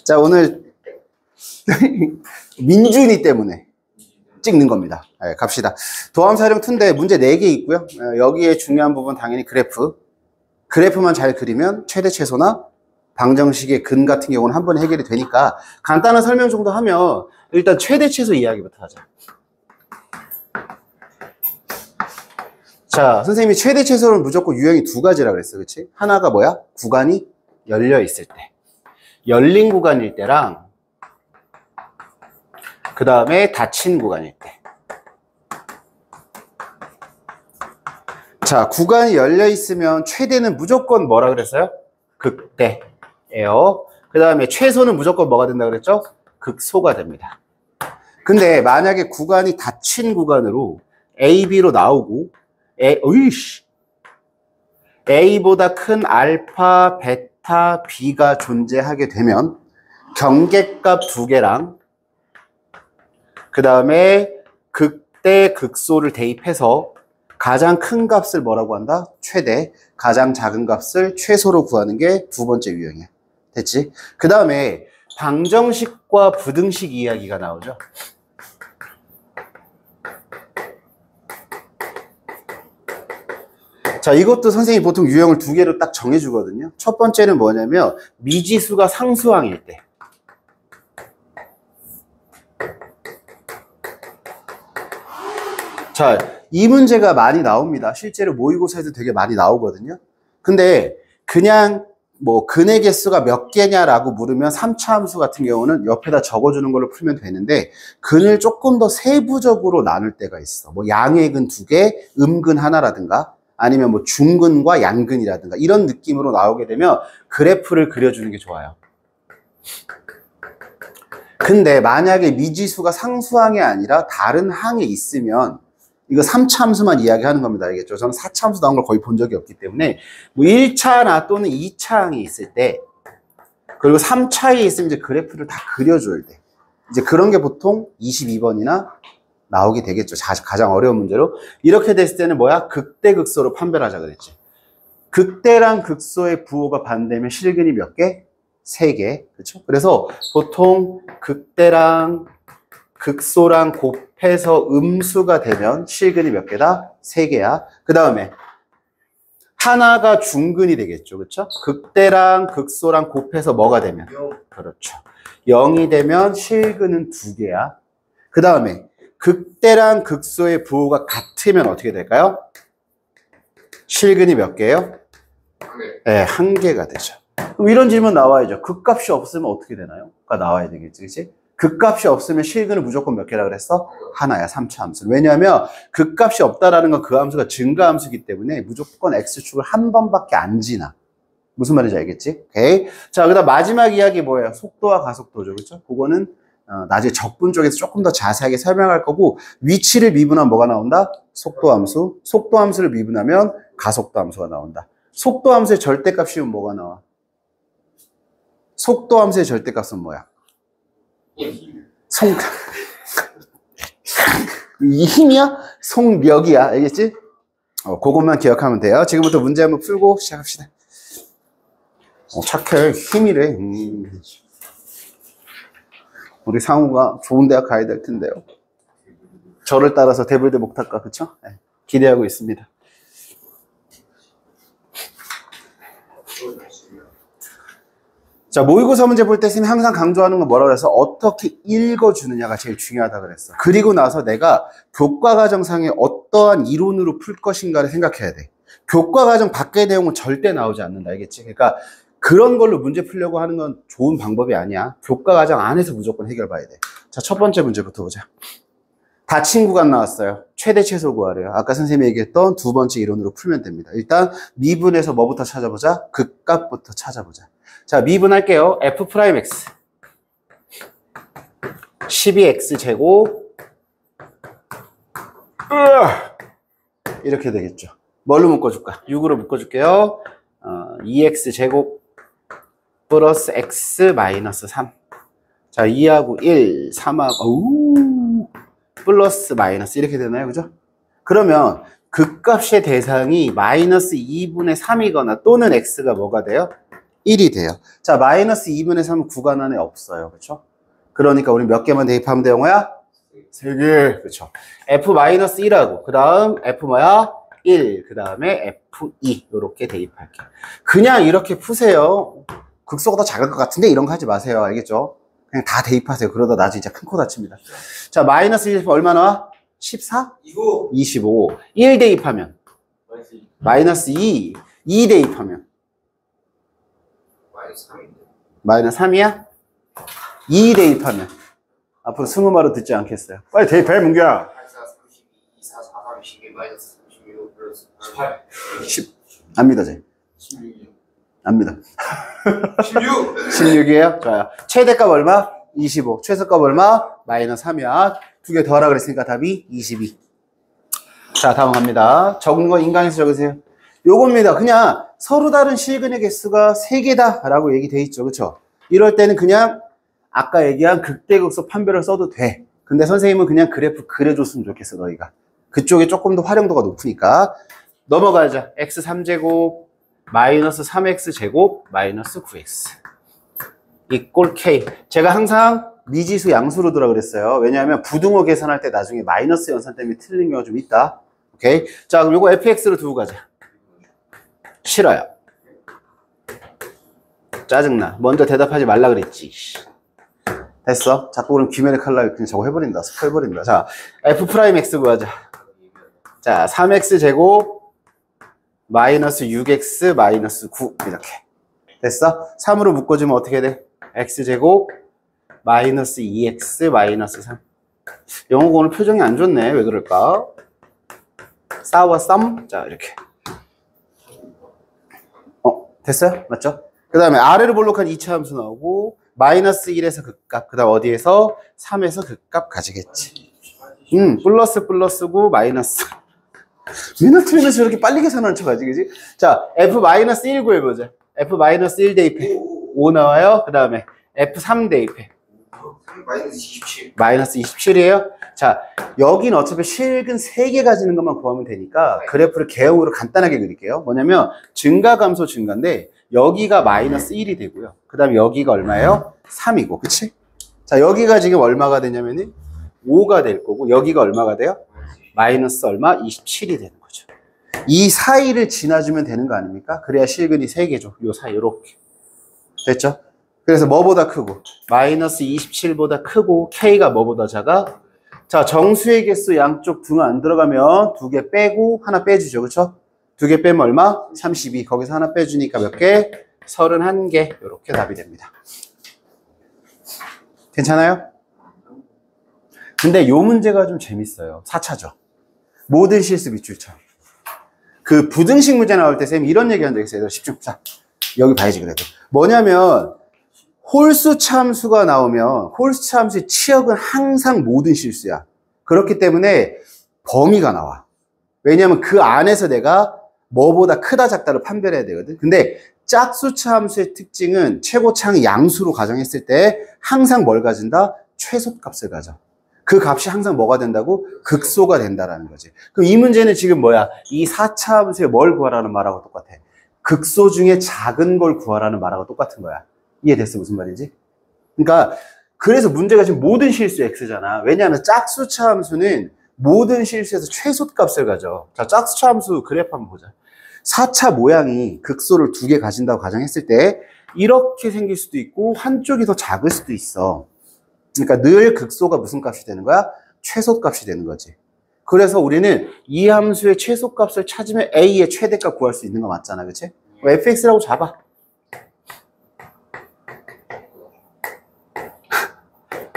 자, 오늘 민준이 때문에 찍는 겁니다. 네, 갑시다. 도함사령 2인데 문제 4개 있고요. 여기에 중요한 부분 당연히 그래프만 잘 그리면 최대 최소나 방정식의 근 같은 경우는 한 번에 해결이 되니까 간단한 설명 정도 하면 일단 최대 최소 이야기부터 하자. 자, 선생님이 최대 최소는 무조건 유형이 2가지라 그랬어. 그치? 하나가 뭐야? 구간이 열려 있을 때. 열린 구간일 때랑 그 다음에 닫힌 구간일 때. 자, 구간이 열려 있으면 최대는 무조건 뭐라 그랬어요? 극대예요. 그 다음에 최소는 무조건 뭐가 된다 그랬죠? 극소가 됩니다. 근데 만약에 구간이 닫힌 구간으로 A, B로 나오고 A보다 큰 알파, 베타, B가 존재하게 되면 경계값 2개랑 그 다음에 극대, 극소를 대입해서 가장 큰 값을 뭐라고 한다? 최대, 가장 작은 값을 최소로 구하는 게 2번째 유형이야. 됐지? 그 다음에 방정식과 부등식 이야기가 나오죠. 자, 이것도 선생님이 보통 유형을 2개로 딱 정해주거든요. 첫 번째는 뭐냐면 미지수가 상수항일 때. 자, 이 문제가 많이 나옵니다. 실제로 모의고사에도 되게 많이 나오거든요. 근데 그냥 뭐 근의 개수가 몇 개냐라고 물으면 3차 함수 같은 경우는 옆에다 적어주는 걸로 풀면 되는데 근을 조금 더 세부적으로 나눌 때가 있어. 뭐 양의 근 2개, 음근 하나라든가 아니면 뭐 중근과 양근이라든가 이런 느낌으로 나오게 되면 그래프를 그려주는 게 좋아요. 근데 만약에 미지수가 상수항이 아니라 다른 항에 있으면 이거 3차 함수만 이야기하는 겁니다. 알겠죠? 저는 4차 함수 나온 걸 거의 본 적이 없기 때문에 뭐 1차나 또는 2차 항이 있을 때 그리고 3차에 있으면 이제 그래프를 다 그려줘야 돼. 이제 그런 게 보통 22번이나 나오게 되겠죠. 가장 어려운 문제로. 이렇게 됐을 때는 뭐야? 극대, 극소로 판별하자 그랬지. 극대랑 극소의 부호가 반대면 실근이 몇 개? 3개. 그렇죠? 그래서 보통 극대랑 극소랑 곱해서 음수가 되면 실근이 몇 개다? 3개야. 그 다음에 하나가 중근이 되겠죠. 그렇죠? 극대랑 극소랑 곱해서 뭐가 되면? 0. 그렇죠. 0이 되면 실근은 2개야. 그 다음에 극대랑 극소의 부호가 같으면 어떻게 될까요? 실근이 몇 개예요? 네, 1개가 되죠. 그럼 이런 질문 나와야죠. 극값이 없으면 어떻게 되나요? 가 나와야 되겠지, 그치? 극값이 없으면 실근은 무조건 몇 개라 그랬어? 하나야, 3차 함수. 왜냐하면 극값이 없다라는 건 그 함수가 증가함수이기 때문에 무조건 x축을 한 번밖에 안 지나. 무슨 말인지 알겠지? 오케이. 자, 그다음 마지막 이야기 뭐예요? 속도와 가속도죠, 그렇죠? 그거는 나중에 적분 쪽에서 조금 더 자세하게 설명할 거고 위치를 미분하면 뭐가 나온다? 속도함수. 속도함수를 미분하면 가속도함수가 나온다. 속도함수의 절대값이면 뭐가 나와? 속도함수의 절대값은 뭐야? 이 힘이야? 속력이야. 알겠지? 그것만 기억하면 돼요. 지금부터 문제 한번 풀고 시작합시다. 착해. 힘이래. 우리 상우가 좋은 대학 가야 될 텐데요. 저를 따라서 대불대 목탁과, 그쵸? 네, 기대하고 있습니다. 자, 모의고사 문제 볼 때 선생님이 항상 강조하는 건 뭐라고 그래서 어떻게 읽어주느냐가 제일 중요하다 그랬어. 그리고 나서 내가 교과과정상에 어떠한 이론으로 풀 것인가를 생각해야 돼. 교과과정 밖의 내용은 절대 나오지 않는다. 알겠지? 그러니까 그런 걸로 문제 풀려고 하는 건 좋은 방법이 아니야. 교과과정 안에서 무조건 해결 봐야 돼. 자, 첫 번째 문제부터 보자. 닫힌 구간 나왔어요. 최대 최소 구하래요. 아까 선생님이 얘기했던 2번째 이론으로 풀면 됩니다. 일단 미분에서 뭐부터 찾아보자? 극값부터 찾아보자. 자, 미분할게요. f'x 12x제곱 이렇게 되겠죠. 뭘로 묶어줄까? 6으로 묶어줄게요. 2x제곱 플러스 x 마이너스 3. 자, 2하고 1, 3하고 플러스 마이너스 이렇게 되나요? 그죠? 그러면 극값의 대상이 마이너스 2분의 3이거나 또는 x가 뭐가 돼요? 1이 돼요. 자, 마이너스 2분의 3은 구간 안에 없어요. 그렇죠? 그러니까 우리 몇 개만 대입하면 돼, 영어야? 3개. 그렇죠. F-1하고 그 다음 F 뭐야? 1. 그 다음에 F2. 이렇게 대입할게. 그냥 이렇게 푸세요. 극소가 더 작을 것 같은데 이런 거 하지 마세요. 알겠죠? 그냥 다 대입하세요. 그러다 나중에 진짜 큰 코 다칩니다. 자, 마이너스 1 얼마나? 14? 25. 1 대입하면 마이너스 2. 2 대입하면 마이너스 3이야? 2 대입하면 앞으로 20마로 듣지 않겠어요. 빨리 대입해, 문규야. 10. 안 믿어, 쟤. 16이요. 안 믿어. 16. 16이에요? 좋아요. 최대값 얼마? 25. 최소값 얼마? 마이너스 3이야. 두 개 더하라 그랬으니까 답이 22. 자, 다음 갑니다. 적은 거 인강에서 적으세요. 요겁니다. 그냥 서로 다른 실근의 개수가 3개다 라고 얘기돼 있죠. 그쵸? 이럴 때는 그냥 아까 얘기한 극대극소 판별을 써도 돼. 근데 선생님은 그냥 그래프 그려줬으면 좋겠어, 너희가. 그쪽에 조금 더 활용도가 높으니까. 넘어가자. x3제곱 마이너스 3x제곱 마이너스 9x 이꼴 k. 제가 항상 미지수 양수로 두라 그랬어요. 왜냐하면 부등호 계산할 때 나중에 마이너스 연산 때문에 틀린 경우가 좀 있다. 오케이. 자, 그럼 요거 fx로 두고 가자. 싫어요. 짜증나. 먼저 대답하지 말라 그랬지. 됐어. 자꾸 그럼 귀멸의 칼날 그냥 저거 해버린다. 스포 해버린다. 자, f'(x) 구하자. 자, 3x 제곱 마이너스 6x 마이너스 9 이렇게 됐어? 3으로 묶어주면 어떻게 돼? x 제곱 마이너스 2x 마이너스 3. 영어가 오늘 표정이 안 좋네. 왜 그럴까? 싸워 썸. 자, 이렇게 됐어요? 맞죠? 그 다음에 아래로 볼록한 2차 함수 나오고 마이너스 1에서 극값, 그 다음 어디에서? 3에서 극값 가지겠지. 플러스 플러스고 마이너스. 맨날 틀리면서 저렇게 빨리 계산하는 척 하지, 그지? 자, f-1 구해보자. f-1 대입해. 5 나와요. 그 다음에 f3 대입해. 마이너스 27. 마이너스 27이에요? 자, 여긴 어차피 실근 3개 가지는 것만 구하면 되니까 그래프를 개형으로 간단하게 그릴게요. 뭐냐면 증가 감소 증가인데 여기가 마이너스 1이 되고요. 그 다음에 여기가 얼마예요? 3이고, 그치? 자, 여기가 지금 얼마가 되냐면은 5가 될 거고 여기가 얼마가 돼요? 마이너스 얼마? 27이 되는 거죠. 이 사이를 지나주면 되는 거 아닙니까? 그래야 실근이 3개죠. 요 사이 요렇게. 됐죠? 그래서 뭐보다 크고 마이너스 27보다 크고 K가 뭐보다 작아? 자, 정수의 개수 양쪽 등 안 들어가면 2개 빼고 하나 빼주죠. 그쵸? 2개 빼면 얼마? 32. 거기서 하나 빼주니까 몇 개? 31개. 이렇게 답이 됩니다. 괜찮아요? 근데 요 문제가 좀 재밌어요. 4차죠. 모든 실수 밑줄쳐. 그 부등식 문제 나올 때 쌤 이런 얘기 한 적 있어요. 집중. 자, 여기 봐야지 그래도. 뭐냐면 홀수 참수가 나오면 홀수 참수의 치역은 항상 모든 실수야. 그렇기 때문에 범위가 나와. 왜냐하면 그 안에서 내가 뭐보다 크다 작다를 판별해야 되거든. 근데 짝수차 함수의 특징은 최고차항이 양수로 가정했을 때 항상 뭘 가진다? 최소값을 가져. 그 값이 항상 뭐가 된다고? 극소가 된다라는 거지. 그럼 이 문제는 지금 뭐야? 이 4차 함수에 뭘 구하라는 말하고 똑같아. 극소 중에 작은 걸 구하라는 말하고 똑같은 거야. 이해됐어? 무슨 말인지? 그러니까 그래서 문제가 지금 모든 실수 x잖아. 왜냐하면 짝수차 함수는 모든 실수에서 최소값을 가져. 자, 짝수차 함수 그래프 한번 보자. 4차 모양이 극소를 2개 가진다고 가정했을 때 이렇게 생길 수도 있고 한쪽이 더 작을 수도 있어. 그러니까 늘 극소가 무슨 값이 되는 거야? 최소값이 되는 거지. 그래서 우리는 이 함수의 최소값을 찾으면 a의 최대값 구할 수 있는 거 맞잖아. 그치? fx라고 잡아.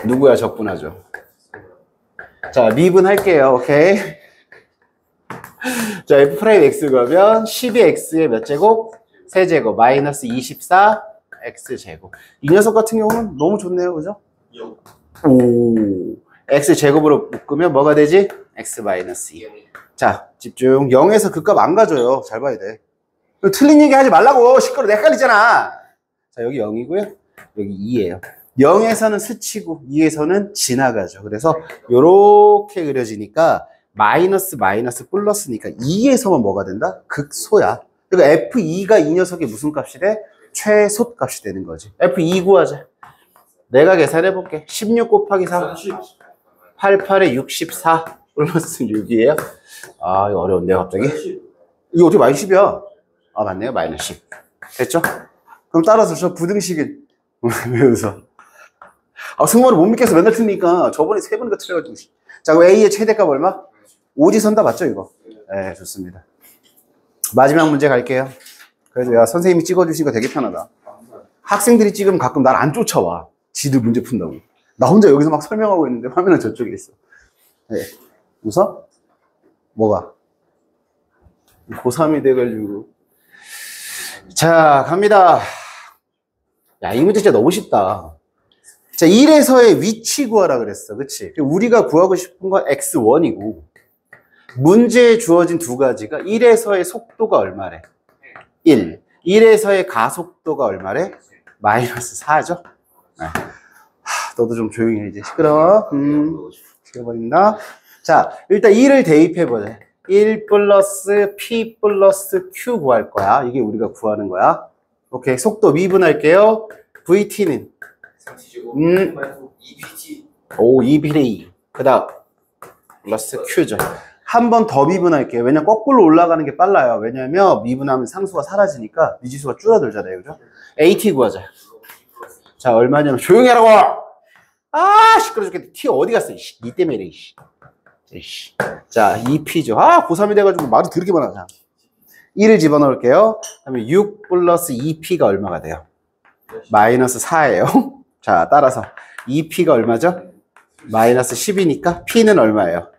누구야? 적분하죠. 자, 미분할게요. 오케이. 자, f'(x) 그러면 12x의 몇 제곱? 세제곱 마이너스 24 x제곱. 이 녀석 같은 경우는 너무 좋네요. 그죠? 오, x제곱으로 묶으면 뭐가 되지? x 마이너스 2. 자, 집중. 0에서 그 값 안 가져요. 잘 봐야 돼. 틀린 얘기 하지 말라고. 시끄러워. 헷갈리잖아. 자, 여기 0이고요. 여기 2예요. 0에서는 스치고 2에서는 지나가죠. 그래서 요렇게 그려지니까 마이너스 마이너스 플러스니까 2에서만 뭐가 된다? 극소야. 그러니까 F2가 이 녀석이 무슨 값이 돼? 최소값이 되는 거지. F2 구하자. 내가 계산해 볼게. 16 곱하기 4. 88에 64 플러스 6이에요. 아, 이거 어려운데요, 갑자기? 이거 어떻게 마이너스 10이야? 아, 맞네요. 마이너스 10. 됐죠? 그럼 따라서 저 부등식이 왜 웃어? 아, 승모를 못 믿겠어. 맨날 틀리니까. 저번에 3번이가 틀려가지고. 자, 그럼 A의 최대값 얼마? 오지선다 맞죠, 이거? 네, 좋습니다. 마지막 문제 갈게요. 그래도 야, 선생님이 찍어주시니까 되게 편하다. 학생들이 찍으면 가끔 날 안 쫓아와. 지들 문제 푼다고. 나 혼자 여기서 막 설명하고 있는데 화면은 저쪽에 있어. 네. 웃어? 뭐가? 고3이 돼가지고. 자, 갑니다. 야, 이 문제 진짜 너무 쉽다. 자, 1에서의 위치 구하라 그랬어. 그치? 우리가 구하고 싶은 건 x1이고, 문제에 주어진 두 가지가 1에서의 속도가 얼마래? 1. 1에서의 가속도가 얼마래? 마이너스 4죠? 네. 너도 좀 조용히 해, 이제. 시끄러워. 시켜버린다. 자, 일단 1을 대입해보자. 1 플러스 P 플러스 Q 구할 거야. 이게 우리가 구하는 거야. 오케이. 속도 미분할게요. VT는? 2PT. 오, 2PT. 그 다음, 플러스 Q죠. 한 번 더 미분할게요. 왜냐면 거꾸로 올라가는 게 빨라요. 왜냐면 미분하면 상수가 사라지니까 미지수가 줄어들잖아요. 그죠? AT 구하자. 자, 얼마냐면 조용히 하라고! 아, 시끄러 죽겠다. T 어디 갔어? 니 때문에 이래, 이씨. 자, 2P죠. 아, 고3이 돼가지고 말이 더럽게 많아. 자, 1을 집어넣을게요. 그다음에 6 플러스 2P가 얼마가 돼요? 마이너스 4예요. 자, 따라서 2P가 얼마죠? 마이너스 10이니까 P는 얼마예요?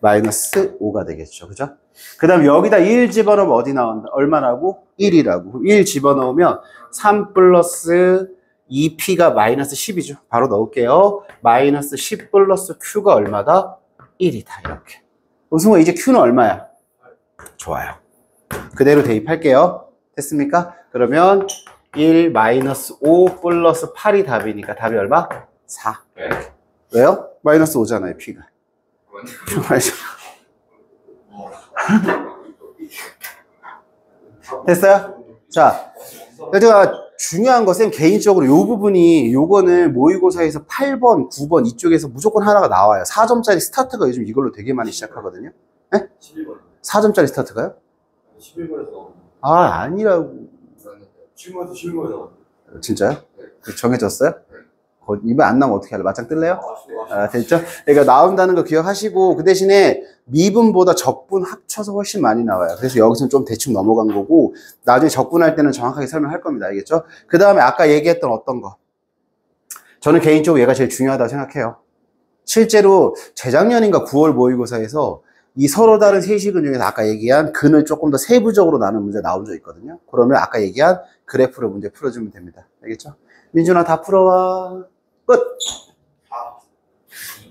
마이너스 5가 되겠죠. 그죠? 그 다음 여기다 1 집어넣으면 어디 나온다? 얼마라고? 1이라고. 1 집어넣으면 3 플러스 2P가 마이너스 10이죠. 바로 넣을게요. 마이너스 10 플러스 Q가 얼마다? 1이다. 이렇게. 우승아, 이제 Q는 얼마야? 좋아요. 그대로 대입할게요. 됐습니까? 그러면 1 마이너스 5 플러스 8이 답이니까 답이 얼마? 4. 이렇게. 왜요? 마이너스 5잖아요, P가. 됐어요? 자, 제가 중요한 것은 개인적으로 요 부분이, 요거는 모의고사에서 8번, 9번 이쪽에서 무조건 하나가 나와요. 4점짜리 스타트가 요즘 이걸로 되게 많이 시작하거든요. 네? 11번. 4점짜리 스타트가요? 11번에서 나오는. 아, 아니라고. 7번에서 11번에 나오는. 진짜요? 정해졌어요? 이번 안 나오면 어떻게 할래? 맞짱 뜰래요? 아, 아, 됐죠? 그러니까 나온다는 거 기억하시고, 그 대신에 미분보다 적분 합쳐서 훨씬 많이 나와요. 그래서 여기서는 좀 대충 넘어간 거고, 나중에 적분할 때는 정확하게 설명할 겁니다. 알겠죠? 그 다음에 아까 얘기했던 어떤 거. 저는 개인적으로 얘가 제일 중요하다고 생각해요. 실제로 재작년인가 9월 모의고사에서 이 서로 다른 세시근 중에서 아까 얘기한 근을 조금 더 세부적으로 나눈 문제 나온 적 있거든요. 그러면 아까 얘기한 그래프로 문제 풀어주면 됩니다. 알겠죠? 민준아, 다 풀어와. 끝!